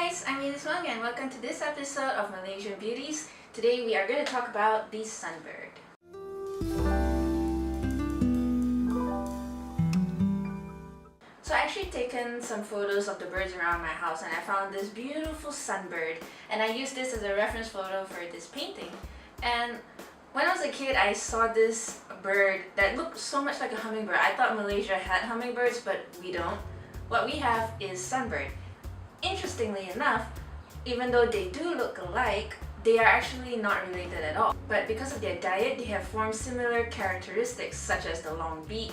guys, I'm Elise Wong and welcome to this episode of Malaysian Beauties. Today we are going to talk about the Sunbird. So I actually taken some photos of the birds around my house and I found this beautiful sunbird, and I used this as a reference photo for this painting. And when I was a kid, I saw this bird that looked so much like a hummingbird. I thought Malaysia had hummingbirds, but we don't. What we have is sunbird. Interestingly enough, even though they do look alike, they are actually not related at all. But because of their diet, they have formed similar characteristics such as the long beak,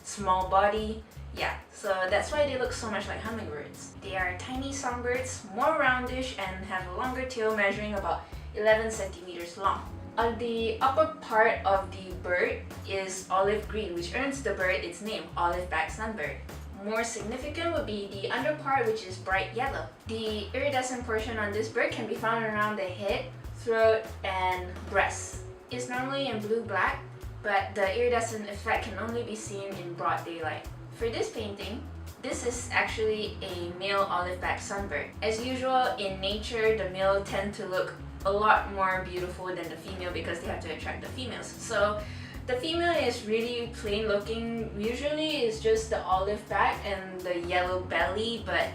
small body. Yeah, so that's why they look so much like hummingbirds. They are tiny songbirds, more roundish, and have a longer tail measuring about 11 centimeters long. On the upper part of the bird is olive green, which earns the bird its name, olive-backed sunbird. More significant would be the underpart, which is bright yellow. The iridescent portion on this bird can be found around the head, throat, and breast. It's normally in blue-black, but the iridescent effect can only be seen in broad daylight. For this painting, this is actually a male olive-backed sunbird. As usual, in nature, the male tend to look a lot more beautiful than the female because they have to attract the females. So the female is really plain looking. Usually it's just the olive back and the yellow belly, but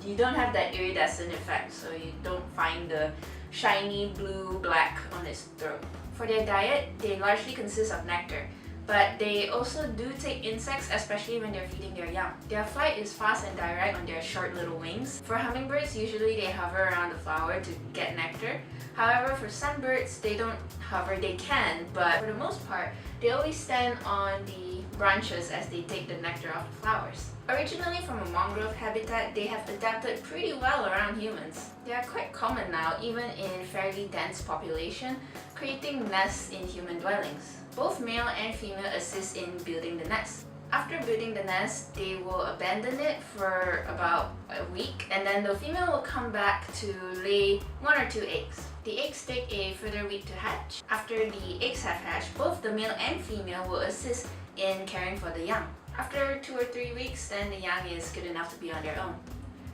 you don't have that iridescent effect, so you don't find the shiny blue-black on its throat. For their diet, they largely consist of nectar, but they also do take insects, especially when they're feeding their young. Their flight is fast and direct on their short little wings. For hummingbirds, usually they hover around the flower to get nectar. However, for sunbirds, they don't hover. They can, but for the most part, they always stand on the branches as they take the nectar off the flowers. Originally from a mangrove habitat, they have adapted pretty well around humans. They are quite common now, even in fairly dense population, creating nests in human dwellings. Both male and female assist in building the nest. After building the nest, they will abandon it for about a week, and then the female will come back to lay 1 or 2 eggs. The eggs take a further week to hatch. After the eggs have hatched, both the male and female will assist in caring for the young. After 2 or 3 weeks, then the young is good enough to be on their own.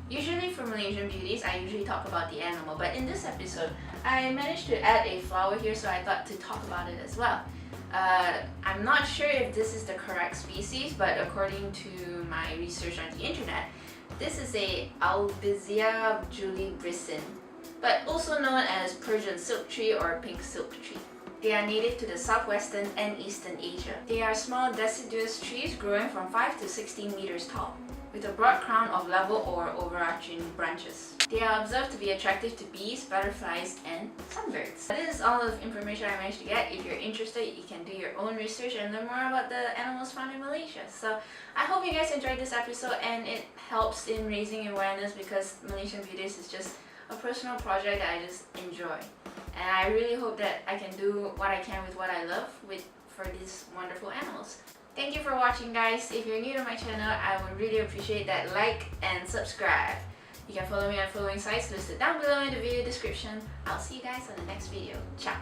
Usually for Malaysian Beauties, I usually talk about the animal, but in this episode, I managed to add a flower here, so I thought to talk about it as well. I'm not sure if this is the correct species, but according to my research on the internet, this is a Albizia julibrissin, but also known as Persian silk tree or pink silk tree. They are native to the southwestern and eastern Asia. They are small deciduous trees growing from 5 to 16 meters tall, with a broad crown of level or overarching branches. They are observed to be attractive to bees, butterflies, and sunbirds. This is all of the information I managed to get. If you're interested, you can do your own research and learn more about the animals found in Malaysia. So I hope you guys enjoyed this episode and it helps in raising awareness, because Malaysian Beauties is just a personal project that I just enjoy. And I really hope that I can do what I can with what I love for these wonderful animals. Thank you for watching, guys. If you're new to my channel, I would really appreciate that like and subscribe. You can follow me on following sites listed down below in the video description. I'll see you guys on the next video. Ciao!